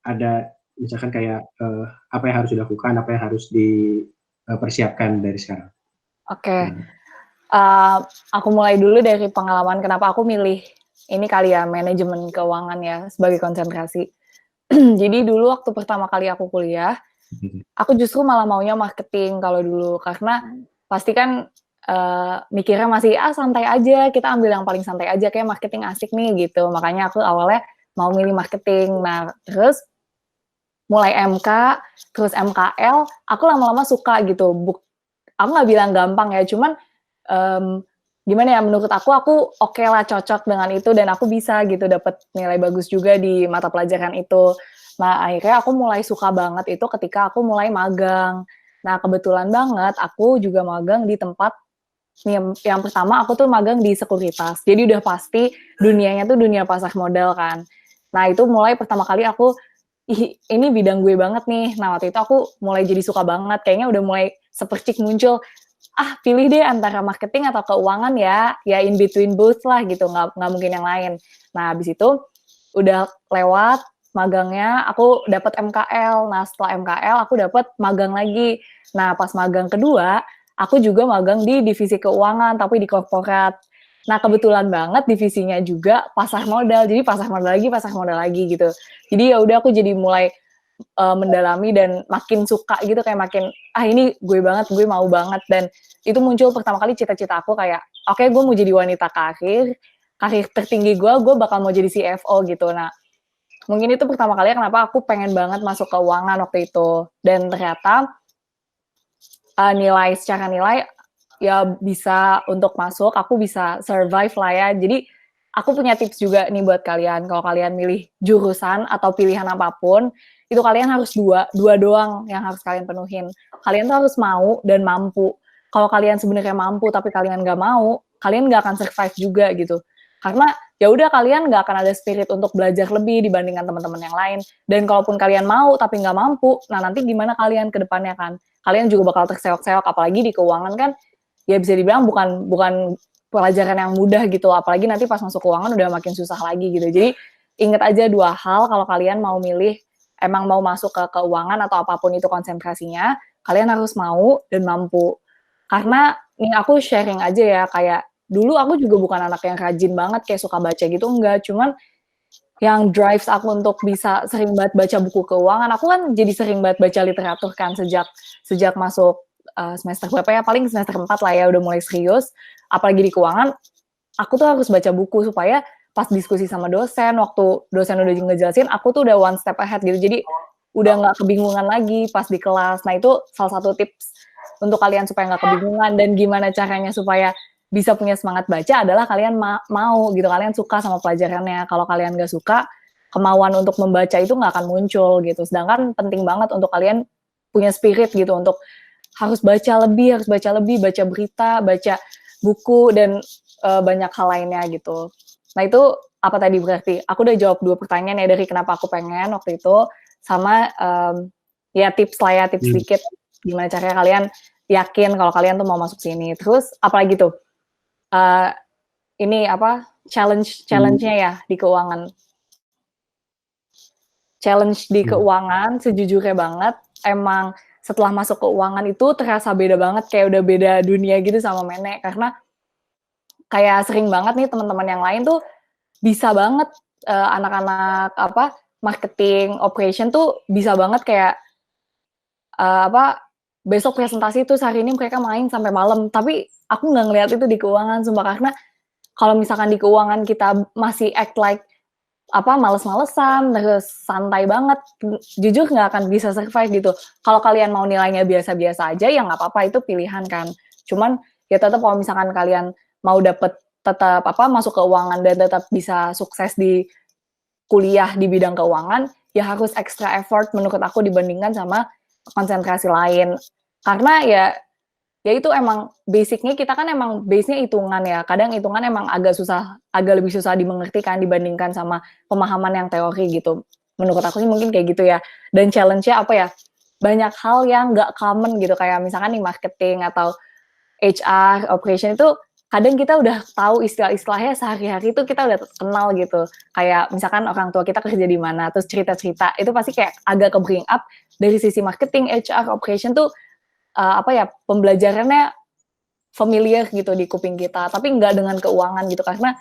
ada misalkan kayak apa yang harus dilakukan, apa yang harus dipersiapkan dari sekarang. Oke. Aku mulai dulu dari pengalaman kenapa aku milih ini kali ya, manajemen keuangan ya, sebagai konsentrasi. Jadi dulu waktu pertama kali aku kuliah, aku justru malah maunya marketing kalau dulu, karena pasti kan mikirnya masih santai aja, kita ambil yang paling santai aja, kayak marketing asik nih gitu. Makanya aku awalnya mau milih marketing. Nah, terus mulai MK, terus MKL, aku lama-lama suka gitu. Aku nggak bilang gampang ya, cuman gimana ya, menurut aku oke lah cocok dengan itu dan aku bisa gitu dapat nilai bagus juga di mata pelajaran itu. Nah, akhirnya aku mulai suka banget itu ketika aku mulai magang. Nah, kebetulan banget aku juga magang di tempat yang pertama aku tuh magang di sekuritas. Jadi udah pasti dunianya tuh dunia pasar modal kan. Nah, itu mulai pertama kali aku ini bidang gue banget nih. Nah, waktu itu aku mulai jadi suka banget. Kayaknya udah mulai sepercik muncul, pilih deh antara marketing atau keuangan ya in between both lah gitu, nggak mungkin yang lain. Nah, habis itu udah lewat magangnya, aku dapat MKL. Nah, setelah MKL aku dapat magang lagi. Nah, pas magang kedua, aku juga magang di divisi keuangan tapi di korporat. Nah, kebetulan banget divisinya juga pasar modal. Jadi pasar modal lagi gitu. Jadi ya udah aku jadi mulai mendalami dan makin suka gitu, kayak makin ini gue banget, gue mau banget. Dan itu muncul pertama kali cita-cita aku kayak oke, gue mau jadi wanita karir tertinggi gue bakal mau jadi CFO gitu. Nah, mungkin itu pertama kali kenapa aku pengen banget masuk keuangan waktu itu. Dan ternyata secara nilai ya bisa untuk masuk, aku bisa survive lah ya. Jadi aku punya tips juga nih buat kalian. Kalau kalian milih jurusan atau pilihan apapun, itu kalian harus dua doang yang harus kalian penuhin. Kalian tuh harus mau dan mampu. Kalau kalian sebenarnya mampu tapi kalian nggak mau, kalian nggak akan survive juga gitu. Karena ya udah kalian nggak akan ada spirit untuk belajar lebih dibandingkan teman-teman yang lain. Dan kalaupun kalian mau tapi nggak mampu, nah nanti gimana kalian ke depannya kan? Kalian juga bakal terseok-seok, apalagi di keuangan kan, ya bisa dibilang bukan pelajaran yang mudah gitu, apalagi nanti pas masuk keuangan udah makin susah lagi gitu. Jadi ingat aja dua hal kalau kalian mau milih, emang mau masuk ke keuangan atau apapun itu konsentrasinya, kalian harus mau dan mampu. Karena ini aku sharing aja ya, kayak dulu aku juga bukan anak yang rajin banget kayak suka baca gitu, enggak. Cuman yang drives aku untuk bisa sering banget baca buku keuangan, aku kan jadi sering banget baca literatur kan sejak masuk semester berapa ya, paling semester 4 lah ya, udah mulai serius. Apalagi di keuangan, aku tuh harus baca buku supaya pas diskusi sama dosen, waktu dosen udah ngejelasin, aku tuh udah one step ahead gitu. Jadi udah nggak kebingungan lagi pas di kelas. Nah, itu salah satu tips untuk kalian supaya nggak kebingungan. Dan gimana caranya supaya bisa punya semangat baca adalah kalian mau gitu, kalian suka sama pelajarannya. Kalau kalian nggak suka, kemauan untuk membaca itu nggak akan muncul gitu. Sedangkan penting banget untuk kalian punya spirit gitu untuk harus baca lebih, baca berita, baca buku, dan banyak hal lainnya gitu. Nah, itu apa tadi berarti? Aku udah jawab 2 pertanyaan ya dari kenapa aku pengen waktu itu, sama ya tips lah ya, tips sedikit gimana caranya kalian yakin kalau kalian tuh mau masuk sini. Terus apalagi tuh? Ini apa? Challenge-nya ya di keuangan. Challenge di keuangan sejujurnya banget, emang setelah masuk keuangan itu terasa beda banget, kayak udah beda dunia gitu sama Menek. Karena kayak sering banget nih teman-teman yang lain tuh bisa banget anak-anak marketing operation tuh bisa banget kayak besok presentasi tuh sehari ini mereka main sampai malam. Tapi aku nggak ngeliat itu di keuangan, sumpah. Karena kalau misalkan di keuangan kita masih act like males-malesan, terus santai banget, jujur nggak akan bisa survive gitu. Kalau kalian mau nilainya biasa-biasa aja, ya nggak apa-apa, itu pilihan kan. Cuman ya tetap kalau misalkan kalian mau tetap masuk keuangan dan tetap bisa sukses di kuliah di bidang keuangan, ya harus extra effort menurut aku dibandingkan sama konsentrasi lain. Karena ya itu emang basicnya, kita kan emang base-nya hitungan ya. Kadang hitungan emang agak lebih susah dimengerti kan dibandingkan sama pemahaman yang teori gitu. Menurut aku sih mungkin kayak gitu ya. Dan challenge-nya banyak hal yang nggak common gitu, kayak misalkan nih marketing atau HR, operation itu kadang kita udah tahu istilah-istilahnya sehari-hari itu kita udah kenal gitu. Kayak misalkan orang tua kita kerja di mana, terus cerita-cerita, itu pasti kayak agak ke bring up dari sisi marketing, HR, operation tuh pembelajarannya familiar gitu di kuping kita, tapi nggak dengan keuangan gitu. Karena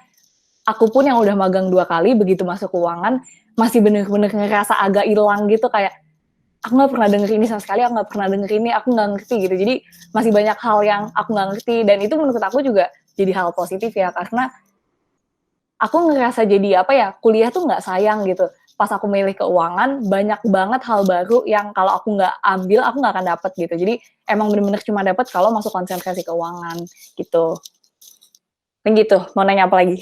aku pun yang udah magang 2 kali, begitu masuk keuangan masih bener-bener ngerasa agak hilang gitu, kayak aku nggak pernah denger ini sama sekali, aku nggak pernah denger ini, aku nggak ngerti gitu. Jadi masih banyak hal yang aku nggak ngerti, dan itu menurut aku juga jadi hal positif ya, karena aku ngerasa jadi kuliah tuh nggak sayang gitu. Pas aku milih keuangan, banyak banget hal baru yang kalau aku nggak ambil, aku nggak akan dapet gitu. Jadi emang bener-bener cuma dapet kalau masuk konsentrasi keuangan gitu. Gitu, mau nanya apa lagi?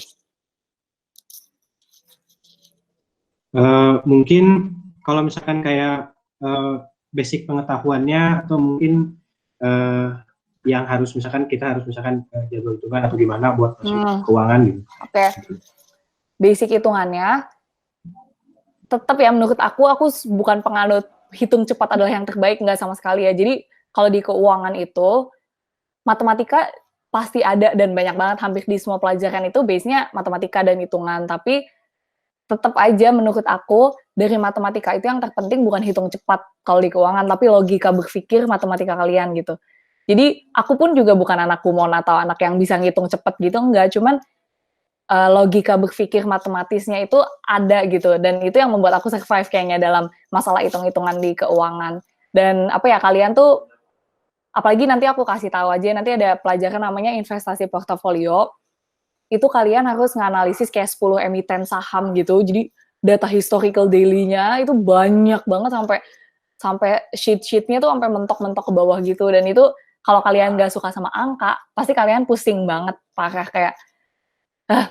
Mungkin kalau misalkan kayak basic pengetahuannya atau mungkin yang harus misalkan kita harus misalkan jago hitungan atau gimana buat masuk keuangan gitu. Oke. Basic hitungannya tetap ya menurut aku bukan penganut hitung cepat adalah yang terbaik, nggak sama sekali ya. Jadi kalau di keuangan itu matematika pasti ada dan banyak banget, hampir di semua pelajaran itu base-nya matematika dan hitungan, tapi tetap aja menurut aku dari matematika itu yang terpenting bukan hitung cepat kalau di keuangan, tapi logika berpikir matematika kalian gitu. Jadi aku pun juga bukan anak kumon atau anak yang bisa ngitung cepat gitu, enggak, cuman logika berpikir matematisnya itu ada gitu, dan itu yang membuat aku survive kayaknya dalam masalah hitung-hitungan di keuangan. Dan apa ya, kalian tuh apalagi nanti aku kasih tahu aja, nanti ada pelajaran namanya investasi portofolio. Itu kalian harus nganalisis kayak 10 emiten saham gitu. Jadi data historical daily-nya itu banyak banget sampai sheet-sheetnya tuh sampai mentok-mentok ke bawah gitu. Dan itu kalau kalian nggak suka sama angka, pasti kalian pusing banget, parah kayak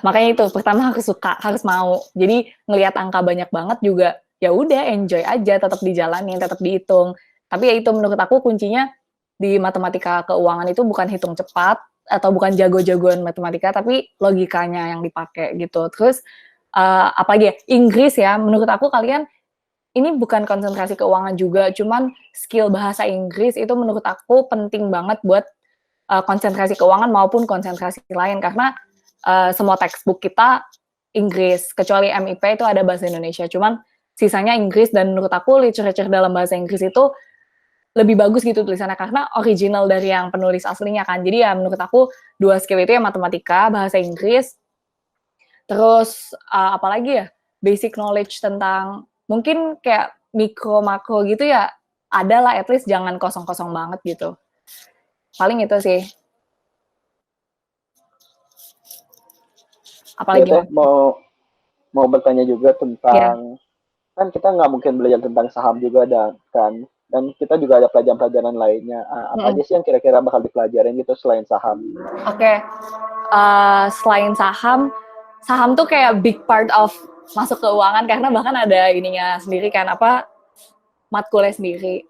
makanya itu pertama harus suka, harus mau. Jadi ngelihat angka banyak banget juga ya udah enjoy aja, tetap dijalanin, tetap dihitung. Tapi ya itu menurut aku kuncinya di matematika keuangan itu bukan hitung cepat atau bukan jago-jagoan matematika, tapi logikanya yang dipakai gitu. Terus apalagi ya, Inggris ya, menurut aku kalian ini bukan konsentrasi keuangan juga, cuman skill bahasa Inggris itu menurut aku penting banget buat konsentrasi keuangan maupun konsentrasi lain, karena semua textbook kita Inggris, kecuali MIP itu ada bahasa Indonesia, cuman sisanya Inggris, dan menurut aku literature dalam bahasa Inggris itu lebih bagus gitu tulisannya karena original dari yang penulis aslinya kan. Jadi ya menurut aku dua skill itu ya matematika, bahasa Inggris, terus apalagi ya basic knowledge tentang mungkin kayak mikro makro gitu ya ada lah, at least jangan kosong-kosong banget gitu. Paling itu sih. Apalagi ya, mau bertanya juga tentang kan kita nggak mungkin belajar tentang saham juga dan kita juga ada pelajaran-pelajaran lainnya. Apa aja sih yang kira-kira bakal dipelajarin gitu selain saham? Oke. Selain saham tuh kayak big part of masuk keuangan karena bahkan ada ininya sendiri kan, apa matkulnya sendiri.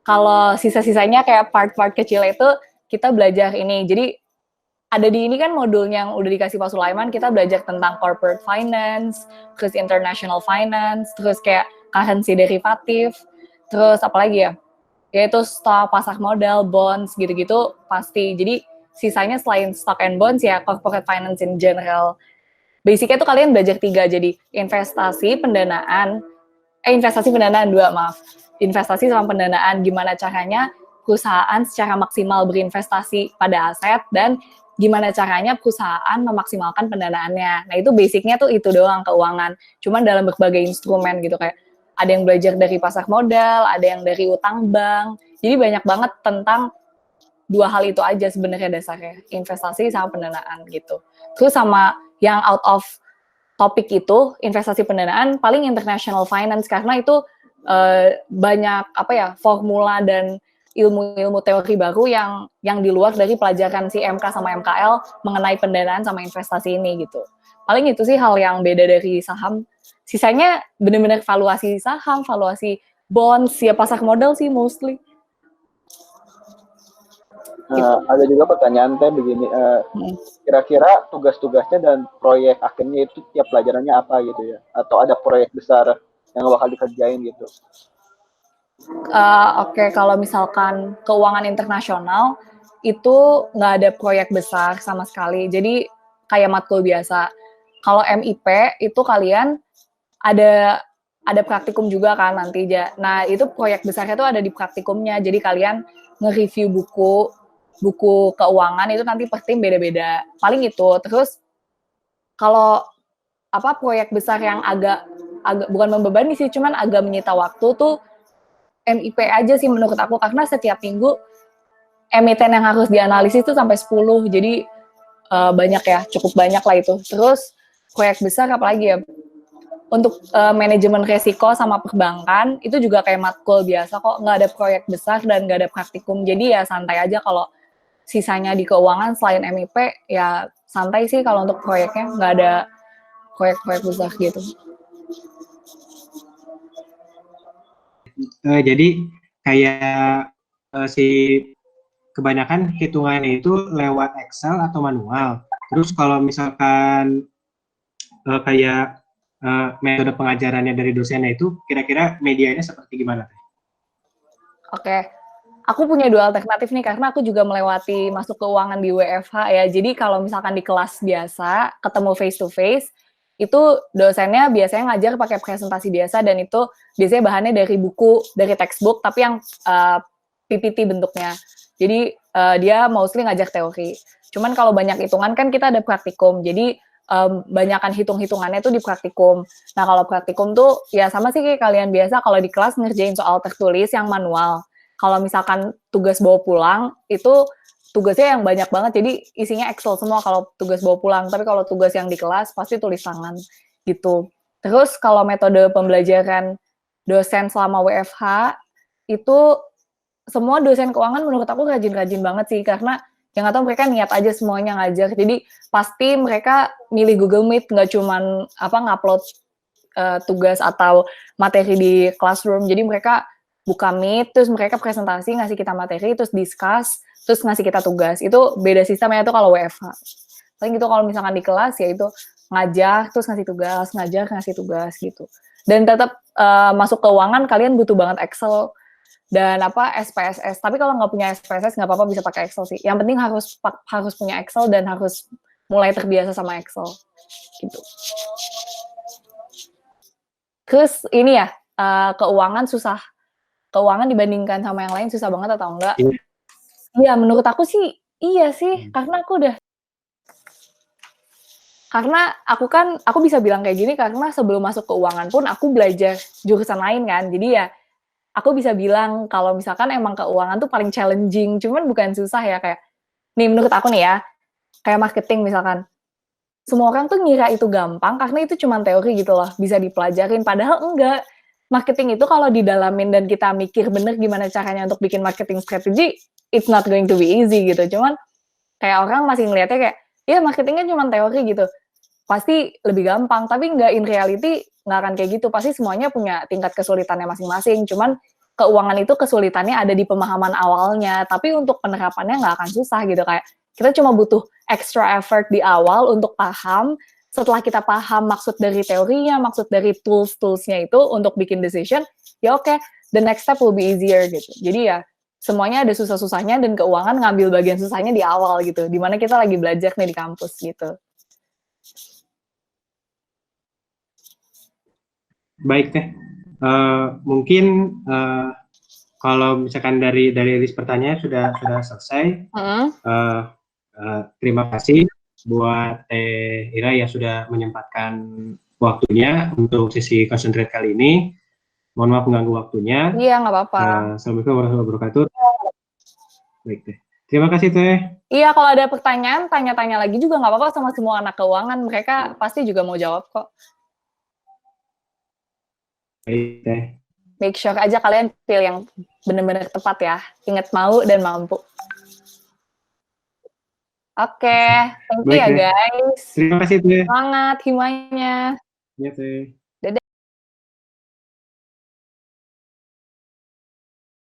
Kalau sisa-sisanya kayak part-part kecil itu kita belajar ini. Jadi ada di ini kan modulnya yang udah dikasih Pak Sulaiman, kita belajar tentang corporate finance, terus international finance, terus kayak currency derivatif, terus apalagi ya, yaitu stock, pasar modal, bonds, gitu-gitu pasti. Jadi sisanya selain stock and bonds ya corporate finance in general. Basicnya tuh kalian belajar 3, jadi investasi, pendanaan, investasi sama pendanaan, gimana caranya perusahaan secara maksimal berinvestasi pada aset, dan gimana caranya perusahaan memaksimalkan pendanaannya. Nah itu basicnya tuh itu doang keuangan, cuman dalam berbagai instrumen gitu, kayak ada yang belajar dari pasar modal, ada yang dari utang bank, jadi banyak banget tentang 2 hal itu aja sebenarnya dasarnya, investasi sama pendanaan gitu. Terus sama yang out of topik itu, investasi pendanaan, paling international finance, karena itu banyak apa ya, formula dan ilmu-ilmu teori baru yang di luar dari pelajaran si MK sama MKL mengenai pendanaan sama investasi ini gitu. Paling itu sih hal yang beda dari saham. Sisanya benar-benar valuasi saham, valuasi bonds, ya pasar modal sih mostly. Ada juga pertanyaan teh begini, kira-kira tugas-tugasnya dan proyek akhirnya itu tiap pelajarannya apa gitu ya? Atau ada proyek besar yang bakal dikerjain gitu? Oke, kalau misalkan keuangan internasional itu nggak ada proyek besar sama sekali. Jadi kayak matkul biasa. Kalau MIP itu kalian ada praktikum juga kan nanti. Nah itu proyek besarnya tuh ada di praktikumnya. Jadi kalian nge-review buku keuangan itu nanti per tim beda-beda. Paling itu. Terus kalau apa proyek besar yang agak bukan membebani sih, cuman agak menyita waktu tuh MIP aja sih menurut aku, karena setiap minggu emiten yang harus dianalisis itu sampai 10, jadi banyak ya, cukup banyak lah itu. Terus proyek besar apalagi ya, untuk manajemen resiko sama perbankan, itu juga kayak matkul biasa kok, nggak ada proyek besar dan nggak ada praktikum, jadi ya santai aja kalau sisanya di keuangan selain MIP ya santai sih kalau untuk proyeknya, nggak ada proyek-proyek besar gitu. Jadi kayak si kebanyakan hitungannya itu lewat Excel atau manual. Terus kalau misalkan kayak metode pengajarannya dari dosennya itu kira-kira medianya seperti gimana? Oke, aku punya 2 alternatif nih karena aku juga melewati masuk keuangan di WFH ya. Jadi kalau misalkan di kelas biasa ketemu face to face, itu dosennya biasanya ngajar pakai presentasi biasa dan itu biasanya bahannya dari buku, dari textbook tapi yang PPT bentuknya. Jadi dia mostly ngajar teori. Cuman kalau banyak hitungan kan kita ada praktikum. Jadi banyakan hitung-hitungannya tuh di praktikum. Nah kalau praktikum tuh ya sama sih kayak kalian biasa kalau di kelas ngerjain soal tertulis yang manual. Kalau misalkan tugas bawa pulang itu tugasnya yang banyak banget, jadi isinya Excel semua kalau tugas bawa pulang. Tapi kalau tugas yang di kelas pasti tulis tangan gitu. Terus kalau metode pembelajaran dosen selama WFH itu semua dosen keuangan menurut aku rajin-rajin banget sih karena yang nggak tahu mereka niat aja semuanya ngajar. Jadi pasti mereka milih Google Meet, nggak cuman ngupload tugas atau materi di classroom. Jadi mereka buka Meet, terus mereka presentasi, ngasih kita materi, terus discuss, terus ngasih kita tugas. Itu beda sistemnya tuh kalau WFH. Paling gitu kalau misalkan di kelas ya itu ngajar, terus ngasih tugas, ngajar, ngasih tugas gitu. Dan tetap masuk keuangan kalian butuh banget Excel dan SPSS. Tapi kalau nggak punya SPSS nggak apa-apa bisa pakai Excel sih. Yang penting harus punya Excel dan harus mulai terbiasa sama Excel gitu. Terus ini ya keuangan susah. Keuangan dibandingkan sama yang lain susah banget atau enggak? Iya, menurut aku sih iya sih, karena aku bisa bilang kayak gini karena sebelum masuk keuangan pun aku belajar jurusan lain kan. Jadi ya aku bisa bilang kalau misalkan emang keuangan tuh paling challenging, cuman bukan susah ya kayak nih menurut aku nih ya, kayak marketing misalkan. Semua orang tuh ngira itu gampang karena itu cuma teori gitu loh, bisa dipelajarin padahal enggak. Marketing itu kalau didalamin dan kita mikir bener gimana caranya untuk bikin marketing strategi, it's not going to be easy gitu. Cuman kayak orang masih ngeliatnya kayak, ya marketingnya cuma teori gitu. Pasti lebih gampang, tapi nggak in reality, nggak akan kayak gitu. Pasti semuanya punya tingkat kesulitannya masing-masing. Cuman keuangan itu kesulitannya ada di pemahaman awalnya, tapi untuk penerapannya nggak akan susah gitu. Kayak kita cuma butuh extra effort di awal untuk paham. Setelah kita paham maksud dari teorinya, maksud dari tools-toolsnya itu untuk bikin decision, ya oke, the next step will be easier gitu. Jadi ya semuanya ada susah-susahnya dan keuangan ngambil bagian susahnya di awal gitu, dimana kita lagi belajar nih di kampus gitu. Baik Teh, mungkin kalau misalkan dari list pertanyaan sudah selesai. Terima kasih buat Teh Ira yang sudah menyempatkan waktunya untuk sesi concentrate kali ini. Mohon maaf mengganggu waktunya. Iya, nggak apa-apa. Assalamualaikum warahmatullahi wabarakatuh. Baik Teh. Terima kasih Teh. Iya, kalau ada pertanyaan, tanya-tanya lagi juga nggak apa-apa sama semua anak keuangan. Mereka pasti juga mau jawab kok. Baik Teh. Make sure aja kalian pilih yang benar-benar tepat ya. Ingat mau dan mampu. Oke, thank you ya guys. Terima kasih Teh. Semangat himanya. Ya Teh.